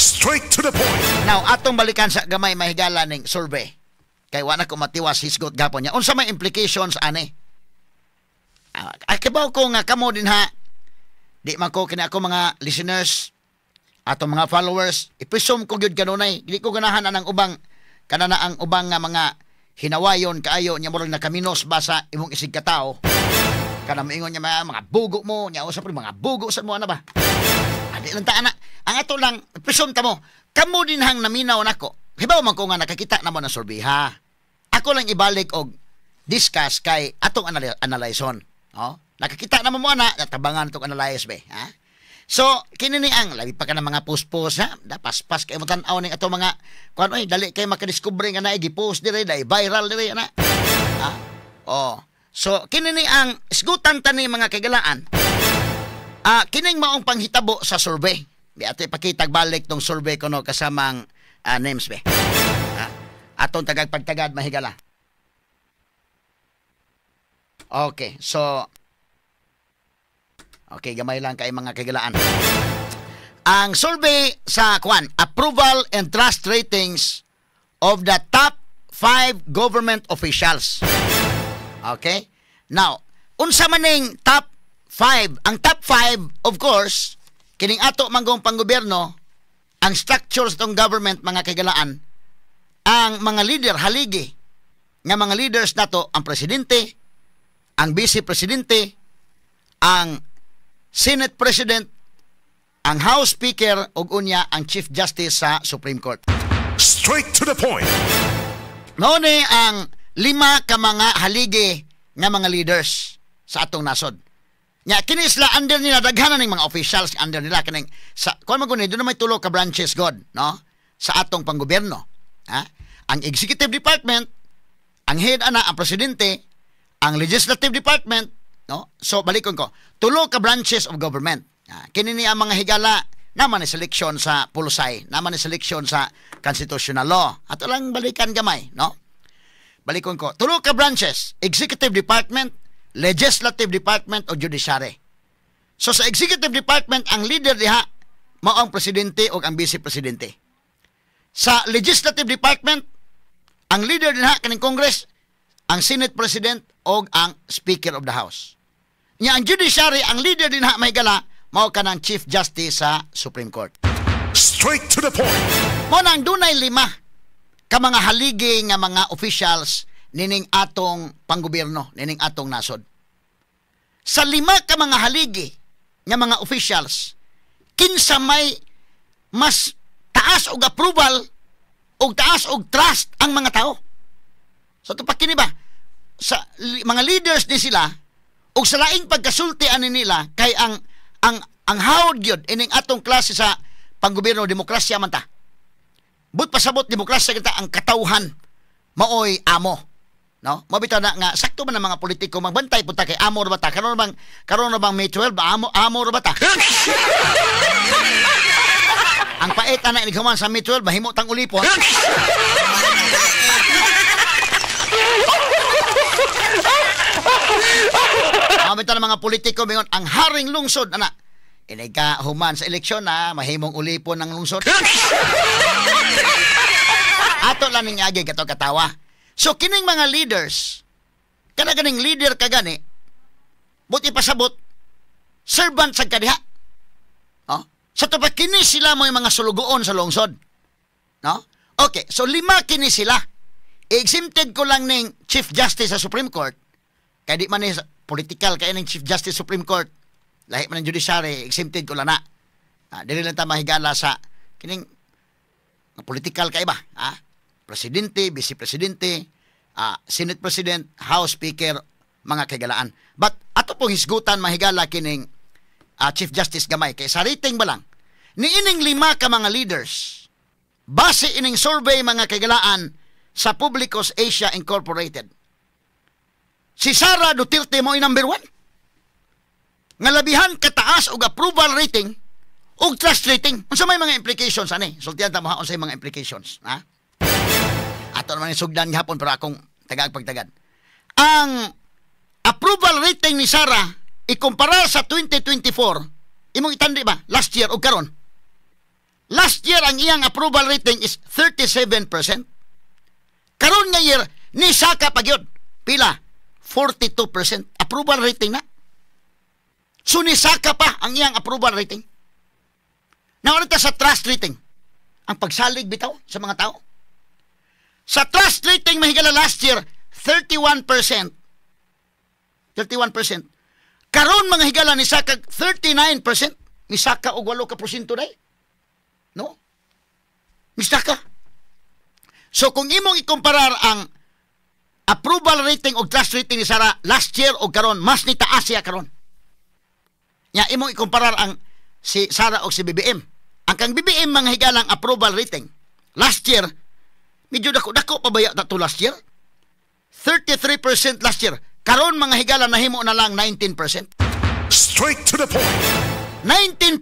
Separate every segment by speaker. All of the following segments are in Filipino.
Speaker 1: Straight to the point.
Speaker 2: Now, atong balikan sa gamay mahigala ning survey. Kay wala ko matiwas hisgot gapon niya. Unsa may implications ani? Akibaw ko nga kamo din ha. Di man ko kini ako mga listeners ato mga followers, ipresume ko gyud kanunay. Di ko ganahan anang ubang kanana ang ubang nga mga hinawayon kaayo nya murag nakaminos basa imong isig ka tao. Kana moingon niya mga bugo mo, nya usa pa mga bugo sa mo ana ba? Adi lang ta ana. Ang ato lang presume ta mo, kamo din hang naminaw nako. Hibaw man ko nga nakakita na mo na survey ha. Ako lang ibalik og discuss kay atong analyson. Oh, nakakita na mo ana, natabangan tong analyze be, ha? So, kini ni ang labi pa ka ng mga post-post ha. Dapaspas kay mo tan-aw ning ato mga kuan oy dali kay makadiscover nga naay gi-post dire, dai viral dire ana. Ha? Oh. So, kini ni ang isgutan tani mga kagalaan. Kining maong panghitabo sa survey. Di ato ipakitag balik tong survey kuno kasamang names be. Ha? Atong tagagpagtagad mahigala. Okay, so okay, gamay lang kay mga kagalaan. Ang survey sa kwan, approval and trust ratings of the top 5 government officials. Okay? Now, unsa man ning top 5? Ang top 5, of course, kining ato manggong panggobyerno, ang structures tong government mga kagalaan, ang mga leader haligi nga mga leaders nato ang presidente, ang vice presidente, ang Senate President, ang House Speaker, ug unya ang Chief Justice sa Supreme Court.
Speaker 1: Straight to the point.
Speaker 2: Noon ang 5 ka mga haligi nga mga leaders sa atong nasod. Nya kini sila under nila daghanan ning mga officials under nila kaning sa kun maguni do na may tulo ka branches god, no? Sa atong panggobyerno. Ha? Ang Executive Department, ang head ana ang presidente, ang Legislative Department, no? So balikon ko, tulo ka branches of government. Kini ni ang mga higala naman ni seleksyon sa pulusay, naman ni seleksyon sa constitutional law. Ato lang balikan gamay, no? Balikon ko, tulo ka branches, Executive Department, Legislative Department o Judiciary. So sa Executive Department, ang leader diha mao ang presidente o ang vice presidente. Sa Legislative Department, ang leader diha kaning Congress, ang Senate President o ang Speaker of the House. Nya ang Judiciary, ang leader din ha may gala, mao kanang Chief Justice sa Supreme Court.
Speaker 1: Straight to the point.
Speaker 2: Mo nang dunay 5 ka mga haligi nga mga officials nining atong panggobyerno, nining atong nasod. Sa 5 ka mga haligi nga mga officials, kinsa may mas taas og approval og taas og trust ang mga tao. So ito pa kini ba? Sa mga leaders ni sila ug sa laing pagkasulti ani nila kay ang hawd gyud ining atong klase sa panggobyerno demokrasya man ta. But pasabot demokrasya kita ang katawhan maoy amo. No? Mabitaw na nga sakto man ang mga politiko magbantay punta kay amo ra ba ta? Karon bang May 12 amo ra ba ta? Ang pait ana ni gaman sa May 12 mahimo tang ulipon. Mabitaw na mga politiko mingon ang haring lungsod ana. Inay ka human sa eleksyon na mahimong ulipon ng lungsod. Ato lang ning agi kato katawa. So kining mga leaders, kanaganing leader kagani, buti pasabot, servant sa kadiha. No? Sa to pa kini sila mo yung mga sulugoon sa lungsod. No? Okay, so 5 kini sila. I-exempted ko lang ning Chief Justice sa Supreme Court. Kaya di man political kaya ning Chief Justice Supreme Court. Lahi man ng judiciary, exempted ko lang na. Dili lang ta mahigala sa kining political kay ba? Presidente, Vice Presidente, Senate President, House Speaker, mga kagalaan. But ato pong hisgutan mahigala kining Chief Justice gamay. Kay sa rating ba lang, ni ining 5 ka mga leaders, base ining survey mga kagalaan sa Publicos Asia Incorporated. Si Sara Duterte mo number 1. Nga labihan kataas og approval rating og trust rating. Unsa may mga implications ani? Sultihan ta mo unsay mga implications, ha? Ato naman sugdan gihapon pero akong tagagpagtagad. Ang approval rating ni Sara ikumpara sa 2024, imong itandi ba last year og karon? Last year, ang iyang approval rating is 37%. Karon nga year, ni Saka pa gyud. Pila? 42%. Approval rating na. So ni Saka pa ang iyang approval rating. Nauna ta sa trust rating. Ang pagsalig bitaw sa mga tao. Sa trust rating mahigala last year, 31%. 31%. Karon mga higala ni Saka 39%. Ni Saka og 8% day. No? Ni Saka. So kung imong ikumparar ang approval rating o trust rating ni Sara last year o karon, mas ni taas siya karon. Nya imong ikumparar ang si Sara o si BBM. Ang kang BBM mga higalang approval rating last year, medyo dako pa baya to last year? 33% last year. Karon mga higala nahimo na lang 19%.
Speaker 1: Straight to the point.
Speaker 2: 19%.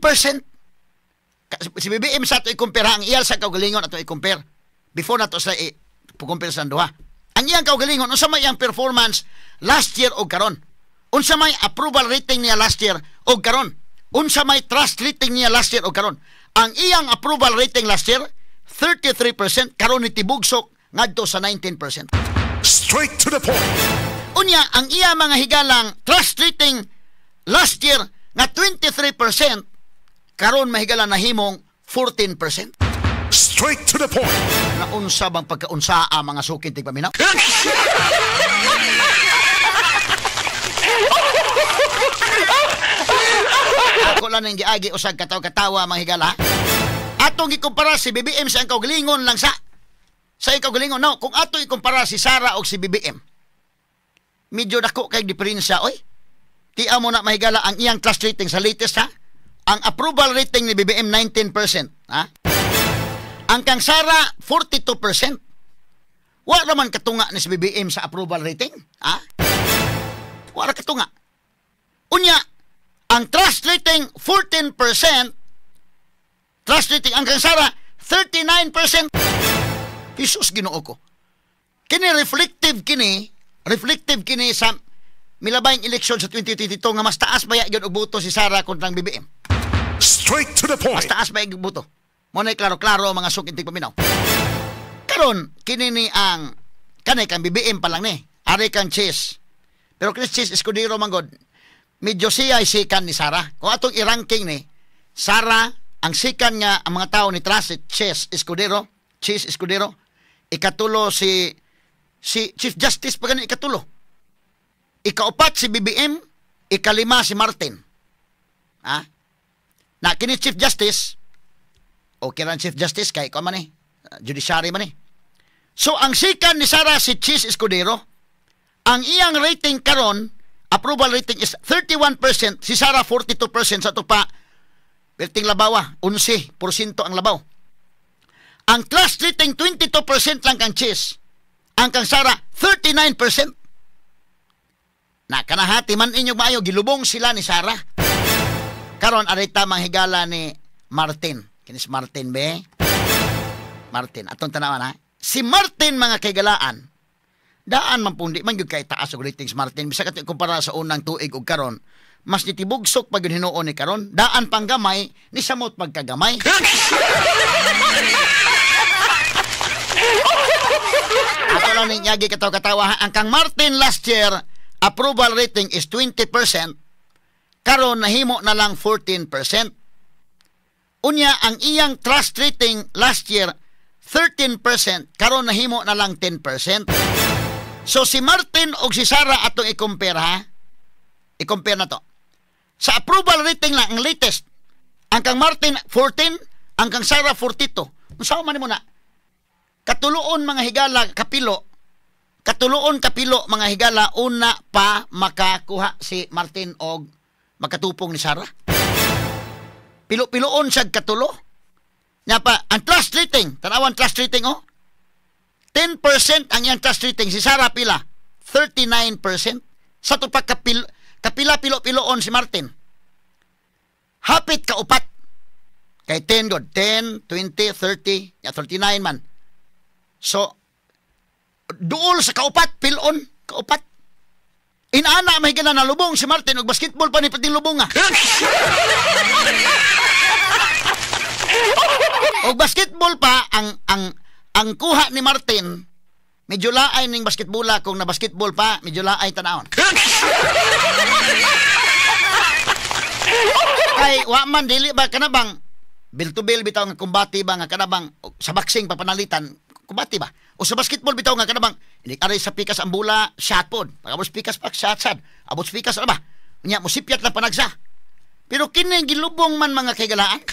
Speaker 2: Si BBM sa ito i-compare, ang iyal sa kaugalingon ato i-compare. Before na ito sa i-compare sa duha. Ang iyang kaugalingon, unsa may iyang performance last year o karon. Unsa may approval rating niya last year o karon. Unsa may trust rating niya last year o karon. Ang iyang approval rating last year, 33%, karon ni tibugsok ngadto sa 19%.
Speaker 1: Straight to the point.
Speaker 2: Unya, ang iya mga higalang trust rating last year nga 23%, karon mahigala nahimong 14%.
Speaker 1: Straight to the point.
Speaker 2: Naunsa bang pagkaunsaa mga sukin tig paminaw? Ako lang ang giagi usag katawa mga higala. Atong gikumpara si BBM sa ang kaugalingon lang sa kaugalingon. No, kung atong ikumpara si Sara o si BBM, medyo dako kay diferensya, oy. Tiya mo na mahigala ang iyang trust rating sa latest, ha? Ang approval rating ni BBM 19%, ha? Ang kang Sara 42%. Wa naman katunga ni si BBM sa approval rating, ha? Wa ra katunga. Unya, ang trust rating 14%, trust rating ang kang Sara 39%. Jesus, Ginoo ko. Kini reflective kini sa milabayng eleksyon sa 2022 nga mas taas ba yun og boto si Sara kontra ang BBM.
Speaker 1: Straight to the point.
Speaker 2: Mas taas ba yung boto. Mo na klaro-klaro mga sukintig paminaw. Karon kini ni ang kanay kang BBM pa lang ni. Ari kang Chis. Pero Chris Chis Escudero manggod. Medyo siya ay sikan ni Sara. Kung atong i-ranking ni Sara, ang sikan nga ang mga tao ni Trust Chis Escudero, ikatulo si Chief Justice pa ganun ikatulo. Ikaupat si BBM, ikalima si Martin. Ha? Na kini Chief Justice, okay lang Chief Justice, kay ko man judiciary man So, ang sikan ni Sara si Chis Escudero, ang iyang rating karon, approval rating is 31%, si Sara 42% sa tupa, perting labawa, 11% ang labaw. Ang trust rating 22% lang kang Chis. Ang kang Sara 39%. Na kanahati man inyong maayo gilubong sila ni Sara. Karon arita manghigala ni Martin. Kinis Martin be. Martin atong tanawan ha. Si Martin mga kaigalaan. Daan man pundi man gyud kay taas og ratings Martin bisa ka kumpara sa unang tuig ug karon. Mas nitibugsok pag yun hinuon ni karon. Daan pang gamay ni samot pagkagamay. Ato lang ninyagi katawa-katawa. Ang kang Martin last year, approval rating is 20%. Karon nahimo na lang 14%. Unya, ang iyang trust rating last year, 13%. Karon nahimo na lang 10%. So si Martin o si Sara atong i-compare ha. I-compare na to. Sa approval rating lang, ang latest. Ang kang Martin, 14. Ang kang Sara, 42. Masawa man mo na. Katuloon mga higala kapilo. Katuloon kapilo mga higala una pa makakuha si Martin og makatupong ni Sara. Pilo-piloon siya katulo. Nya pa ang trust rating, tanawan trust rating 10% ang iyang trust rating si Sara pila 39%. Sa to pa kapila pilo-piloon si Martin. Hapit ka upat. Kay 10 god, 10, 20, 30, 39 man. So, duol sa kaupat, pilon, kaupat. Inaana, may gana na lubong si Martin, og basketball pa ni pati lubong nga. O basketball pa ang kuha ni Martin, medyo laay ning basketbola kung na basketball pa, medyo laay tanawon. Kay wa man dili ba kana bang bill to bill bitaw nga kumbati ba nga kana bang sa boxing papanalitan kumbati ba? O sa basketball bitaw nga kana bang ini aray sa pikas ang bola shot pod. Pagabot pikas pa shot sad. Abot pikas ano ba? Nya musipyat na panagsa. Pero kini gilubong man mga kagalaan.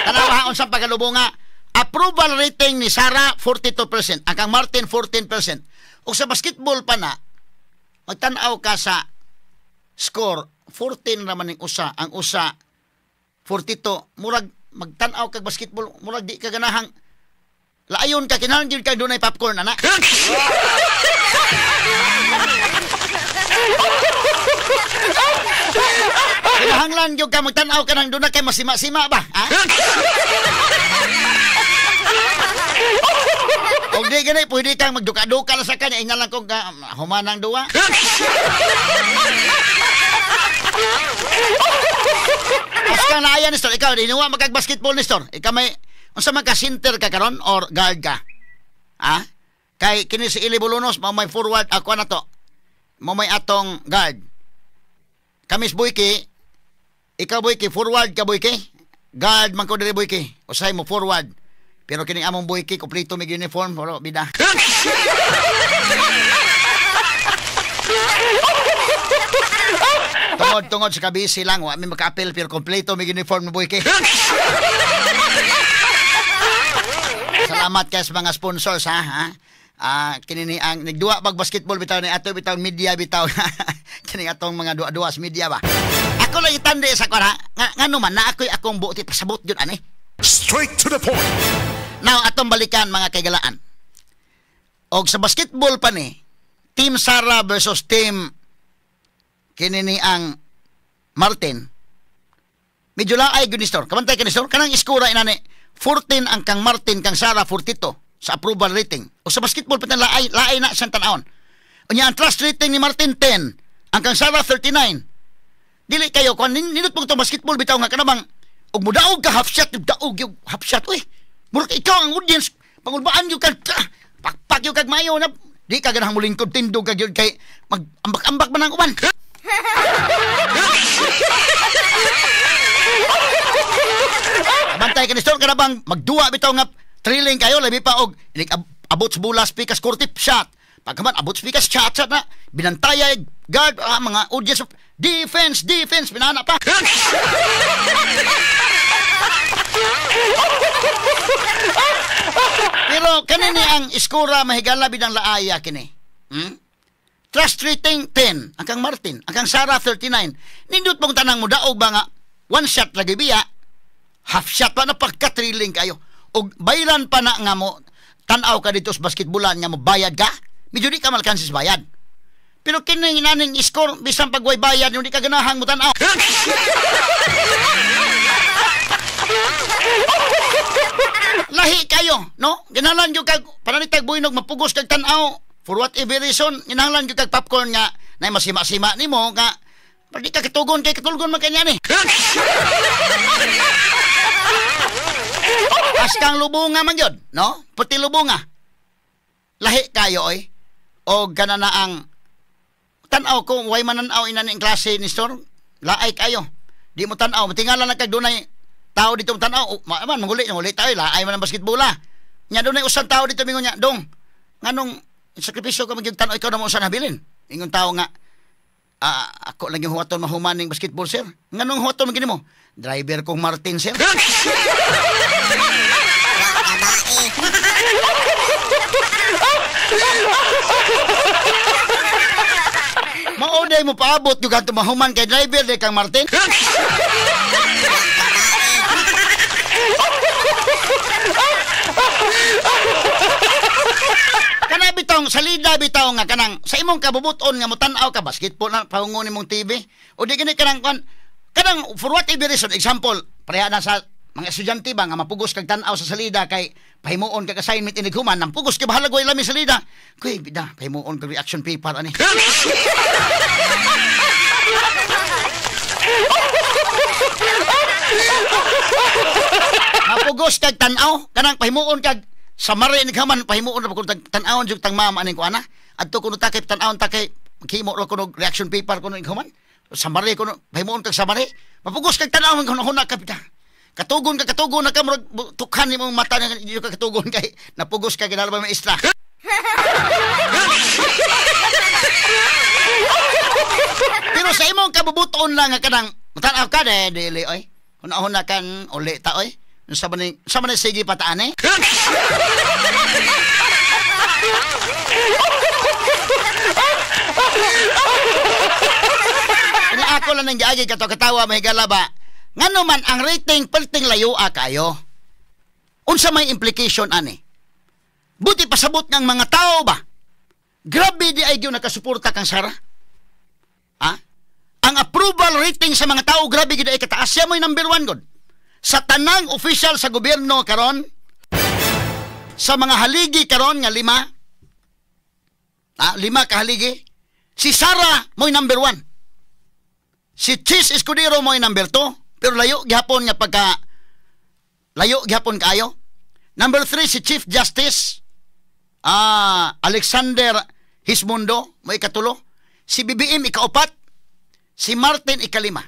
Speaker 2: Tanawa unsang pagalubong nga approval rating ni Sara 42%, ang kang Martin 14%. O sa basketball pa na magtan-aw ka sa score 14 raman ning usa, ang usa 42. Murag magtan-aw kag basketball, murag di ka ganahang laayon ka kinahanglan gyud kay dunay popcorn ana. Kinahanglan gyud ka magtan-aw ka nang dunay kay masima-sima ba, ha? Og di ganay pwede kang magduka-duka lang sa kanya, ina lang kung humanang duwa. Aska na ayan, Nestor, ikaw, dinuwa magkag-basketball, Nestor. Ikaw may, unsa man ka center ka karon or guard ka? Ha? Kay kini si Ili Bulunos, may forward, ako na to. May atong guard. Kamis Boyki, ikaw Boyki, forward ka Boyki. Guard man ko diri Boyki. Usay mo forward. Pero kining among Boyki, kompleto mig uniform, pero bida. Tungod sa kabisi lang, wa mi maka-apel pero kompleto mig uniform mo Boyki. Salamat kay sa mga sponsors ha. Kini ni ang nagduwa bag basketball bitaw ni ato bitaw media bitaw. Kini atong mga duwa-duwas media ba. Ako lang itande sa kwara ngano man na ako'y akong buoti pasabot gyud ani.
Speaker 1: Straight to the point.
Speaker 2: Now, atong balikan mga kaigalaan. Og sa basketball pa ni, Team Sara versus Team kinini ang Martin. Medyo laay gyud ni Nestor. Kamantay ka Nestor, kanang iskura inani 14 ang kang Martin kang Sara 42 sa approval rating. O sa basketball pa laay na siyang tanawon. Unya ang trust rating ni Martin 10, ang kang Sara 39. Dili kayo kung ninot mo itong basketball bitaw nga kanabang og mudaog ka half shot, daog yung half shot. Uy, murag ikaw ang audience, pangulbaan yung kag, pakpak yung kag mayo na, di ka ganang muling kong tindog kag yun kay mag-ambak-ambak man ang uban. Bantay ka ni Storm, kanabang magduwa bitaw nga, thrilling kayo, labi pa og, abot sa bulas, pikas, kurtip shot. Pagkaman, abot sa pikas, shot na, binantaya, guard, mga audience, defense, pinana pa. Pero kanini ang iskura mahigala bidang laaya kini. Trust rating 10 ang kang Martin, ang kang Sara 39. Nindot mong tanang mo daog ba nga one shot lagi biya, half shot pa na pagka-thrilling kayo. Og bayran pa na nga mo tan-aw ka dito sa basketballan nga mo bayad ka. Medyo di ka malkansis bayad. Pero kining inaning score bisan pagway bayad hindi ka ganahang mo tan-aw. Lahi kayo, no? Ginahalan yung kag pananitag buinog mapugos kag tan-aw for whatever reason, ginahalan yung kag popcorn nga na masima-sima nimo nga pag di ka katugon kay katulgon man kanya ni. Askang lubunga man yun, no? Puti lubunga. Lahi kayo oy. O ganana ang tan-aw ko way mananaw inani ang klase ni Storm. Laay kayo. Di mo tan-aw, matingala na kag dunay tao dito tan-aw. Man manguli tayo laay man ang basketbola. Nya dunay usan tao dito mingon nya, dong. Nganong sakripisyo ka magyud tan-aw ikaw na mo usan habilin. Ingon tao nga ako lang yung huwaton mahumaning basketball sir. Nganong huwaton man mo? Driver kong Martin sir. Mauday mo paabot yung ganito mahuman kay driver de kang Martin. Kana bitaw salida bitaw nga kanang sa imong kabubuton nga motan-aw ka basketball na paungon imong TV o di gani kanang for whatever reason example pareha na sa mga estudyante ba nga mapugos kag tan-aw sa salida kay pahimuon kag assignment inig human nang pugos kay bahala goy lami salida kuy bida pahimuon kag reaction paper ani. Mapugos kag tan-aw, kanang pahimuon kag sa mare ni kaman pahimuon na kung tan-awon jud tang mama aning kuana. Adto kuno takay tan-awon takay maghimo ra kuno reaction paper kuno ikaman. Sa mare kuno pahimuon kag sa mare. Mapugos kag tan-awon kuno huna kapita. Katugon na ka murag tukhan nimo mata nga di ka katugon kay napugos ka ginalba maestra. Pero sa imong kabubuton lang nga kanang tan-aw ka dili oy. Huna kan uli ta oy. Sa man sige pataan eh. Ini ako lang nang giagi katawa mahigala ba. Ngano man ang rating perting layo kayo. Unsa may implication ani? Buti pasabot ng mga tao ba? Grabe di ay gyud nakasuporta kang Sara. Ha? Ang approval rating sa mga tao grabe gid ay kataas. Siya mo'y number 1 god. Sa tanang official sa gobyerno karon, sa mga haligi karon nga 5 ka haligi, si Sara mo'y number 1. Si Chis Escudero mo'y number 2, pero layo gihapon nga layo gihapon kaayo. Number 3 si Chief Justice Alexander Hismundo mo'y ikatulo. Si BBM ikaupat, si Martin ikalima.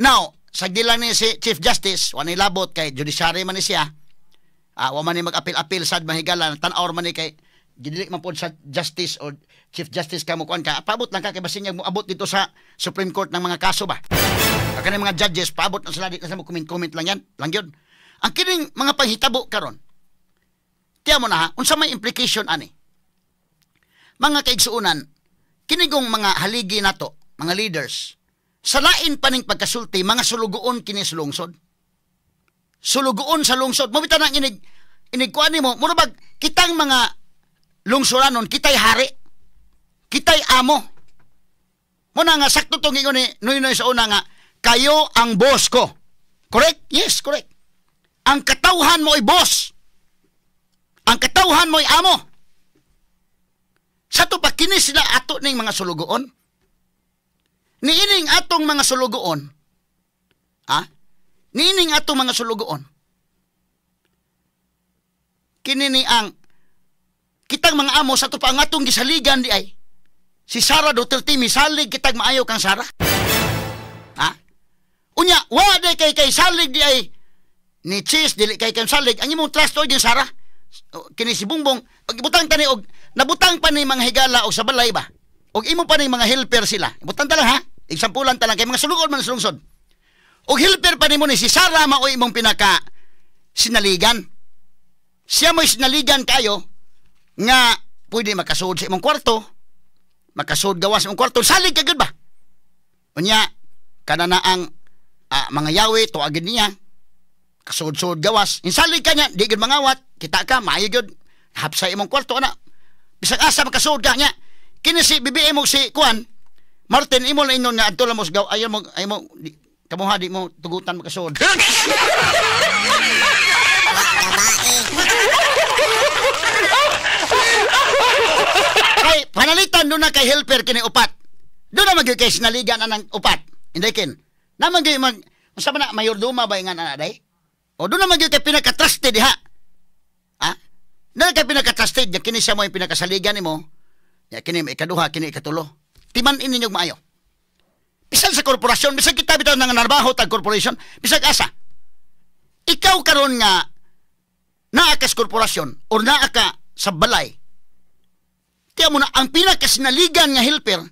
Speaker 2: Now, sagdilan ni si Chief Justice, wala labot kay judiciary man ni siya. Wa man ni mag-apil-apil sad mahigala, tan-aw man ni kay gidili man pod sa justice or Chief Justice ka mo kuan ka. Paabot lang ka kay basin mo abot dito sa Supreme Court ng mga kaso ba. Kanang mga judges paabot na sila di na sa mo comment lang yan. Lang yun. Ang kining mga panghitabo karon. Tiya mo na ha, unsa may implication ani? Mga kaigsuunan, kinigong mga haligi nato, mga leaders, sa lain pa ning pagkasulti, mga sulugoon kini sa lungsod. Sulugoon sa lungsod. Mabita na inigkuan mo, murabag, kitang mga lungsuranon, kitay hari, kitay amo. Muna nga, sakto itong ingon ni Noy sa una nga, kayo ang boss ko. Correct? Yes, correct. Ang katawhan mo ay boss. Ang katawhan mo ay amo. Sa to pa, kini sila ato ning mga sulugoon. Niining atong mga sulugoon, niining atong mga sulugoon, kinini ang kitang mga amo sa to pa ang atong gisaligan di ay, si Sara Duterte, misalig kitag maayo kang Sara. Unya, wala kay salig di ay, ni Cheese, dili kay salig, ang imong trust o yung Sara, kini si Bungbong, pag-ibutang tani og, nabutang pa ni mga higala o sa balay ba? Og imo pa ni mga helper sila. Ibutan ta lang ha. Exampulan ta lang kay mga sulugod man sa lungsod. Og helper pa nimo ni si Sara mao imong pinaka sinaligan. Siya mo'y sinaligan kayo nga pwede makasud sa imong kwarto. Makasud gawas sa imong kwarto. Salig ka gud ba? Unya kana na ang mga yawi tuagin niya. Kasud-sud gawas. Insalig ka niya, di gud mangawat. Kita ka maayo gud hapsa imong kwarto ana. Bisag asa makasud ka niya. Kini si BBM mo si Kuan Martin imo na inon nga adto lang mo gaw ayo mo kamuha di mo tugutan makasud. Kay panalitan do na kay helper kini upat. Do na magyud kay sinaligan anang upat. Inday kin. Na magyud mag unsa man na mayordoma ba nga ana day? O do na magyud kay pinaka-trusted diha. Na kay pinaka-trusted kini siya mo yung pinakasaligan nimo. Ya kini ikaduha kini ikatulo. Timan ininyo maayo. Bisan sa korporasyon, bisan kita bitaw nang narbaho tag korporasyon, bisan asa. Ikaw karon nga naa ka sa korporasyon or naa ka sa balay. Tiya mo na ang pinakasinaligan nga helper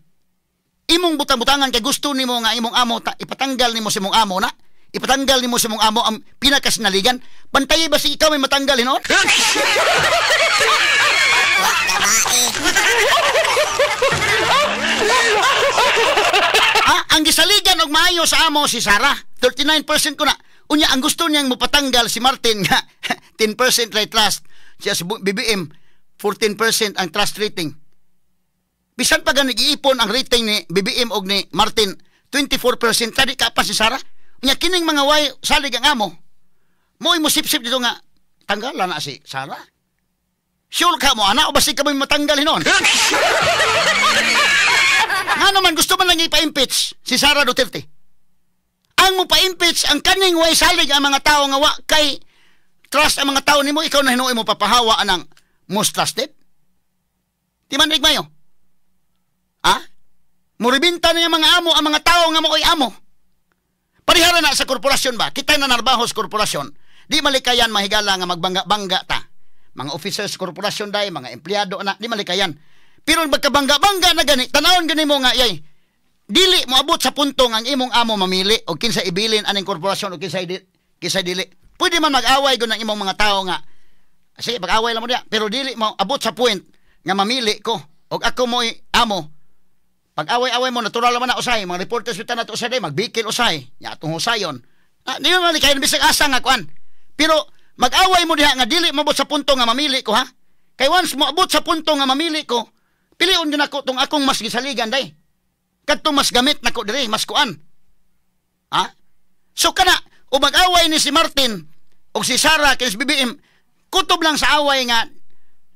Speaker 2: imong butang-butangan kay gusto nimo nga imong amo ipatanggal nimo sa imong amo na. Ipatanggal nimo sa imong amo ang pinakasinaligan. Pantay ba si ikaw may matanggal hinon? Ang gisaligan og maayo sa amo si Sara 39% ko na. Unya ang gusto niyang mopatanggal si Martin nga 10% right trust. Siya si BBM 14% ang trust rating. Bisan pa gan nag-iipon ang rating ni BBM og ni Martin 24%, tadi ka pa si Sara. Unya kining mga way salig ang amo. Mo'y mo sip-sip dito nga tanggalan na si Sara. Sure ka mo, ana, o basi ka mo matanggal hinon? Nga naman, gusto man lang ipa-impeach si Sara Duterte. Ang mo pa-impeach ang kaning way salig ang mga tao nga wa kay trust ang mga tao nimo, ikaw na hinuoy mo papahawa anang most trusted. Di man mayo. Muribinta na yung mga amo ang mga tao nga mo'y amo. Parihara na sa korporasyon ba? Kita na narbaho sa korporasyon. Di malikayan mahigala nga magbangga-bangga ta. Mga officers sa korporasyon day, mga empleyado na, di malikayan. Pero magkabangga-bangga na gani, tanawon gani mo nga, yay, dili mo abot sa punto nga ang imong amo mamili o kinsa ibilin aning korporasyon o kinsa dili. Pwede man mag-away gud ng imong mga tao nga. Sige, pag-away lang mo diya. Pero dili mo abot sa point nga mamili ko o ako mo'y amo. Pag-away-away mo, natural naman na usay. Mga reporters wita na ito usay, magbikil usay. Ya, itong usayon. Di mo mali kayo, bisag asa nga kuan. Pero, mag-away mo diha nga, dili mo abot sa punto nga mamili ko, ha? Kay once mo abot sa punto nga mamili ko, piliun din ako itong akong mas gisaligan, day. Kadtong mas gamit na ko, dire, mas kuan. Ha? So, kana, o mag-away ni si Martin, o si Sarah, kaya si BBM, kutob lang sa away nga,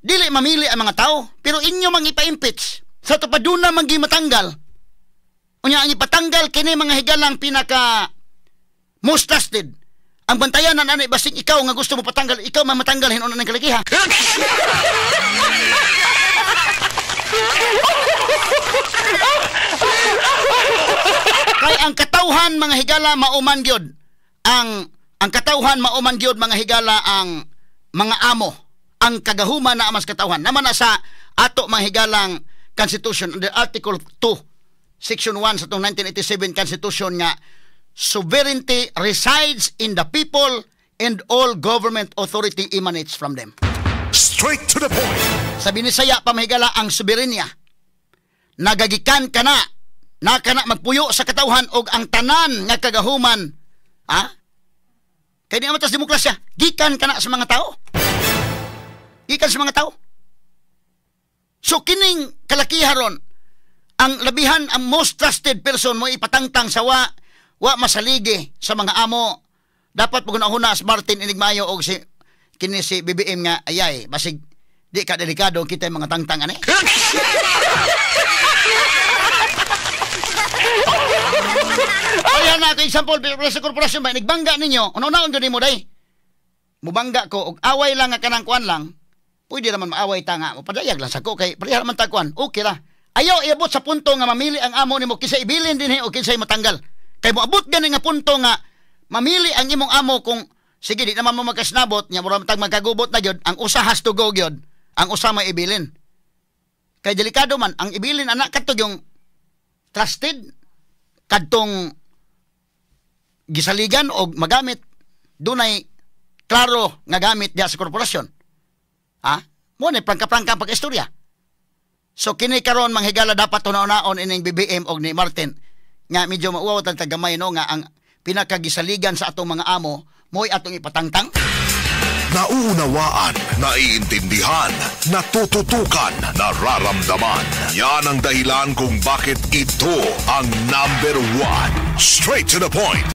Speaker 2: dili mamili ang mga tao, pero inyo mang ipa-impeach. Sa tupaduna manggi matanggal. Unya ang ipatanggal kini mga higalang pinaka most trusted. Ang bantayan na nanay basing ikaw nga gusto mo patanggal, ikaw man matanggal hinuon ng kalakiha. Kay ang katawhan mga higala mauman gyud. Ang katawhan mauman gyud mga higala ang mga amo. Ang kagahuman na amas katawhan. Naman na sa ato mga higalang Constitution, under Article 2, Section 1 sa itong 1987 Constitution nga, sovereignty resides in the people and all government authority emanates from them.
Speaker 1: Straight to the point.
Speaker 2: Sa Binisaya, pamahigala ang soberenya. Nagagikan ka na magpuyo sa katawhan og ang tanan nga kagahuman. Kaya di naman tas demokrasya, gikan ka na sa mga tao. Gikan sa mga tao. So kining kalakiharon ang labihan ang most trusted person mo ipatangtang sa wa masaligi sa mga amo. Dapat paguna-una si Martin Inigmayo o si BBM nga ayay basig di ka delikado kita yung mga tangtang ani. Ayan na ako example sa korporasyon ba nagbangga ninyo una-una ang gani mo day. Mubangga ko og away lang nga kanang kuan lang. Pwede naman maaway ta nga, mapadayag lang sa ko, kay parehar man takuan, okay ra. Ayaw iabot sa punto nga mamili ang amo nimo kinsa ibilin din o kinsa matanggal. Kay mo abot gani nga punto nga mamili ang imong amo kung sige di naman mo magkasnabot, nya mura matag magkagubot na gyud, ang usa has to go gyud, ang usa may ibilin. Kay delikado man ang ibilin anak kadto yung trusted kadtong gisaligan og magamit dunay klaro nga gamit diha sa korporasyon. Mo ni prangka-prangka pag-istorya. So kini karon manghigala dapat tunaw-naon ining BBM og ni Martin nga medyo mauwaw tag tagamay no nga ang pinakagisaligan sa atong mga amo mo'y atong ipatangtang.
Speaker 1: Nauunawaan, naiintindihan, natututukan, nararamdaman. Yan ang dahilan kung bakit ito ang number 1. Straight to the point.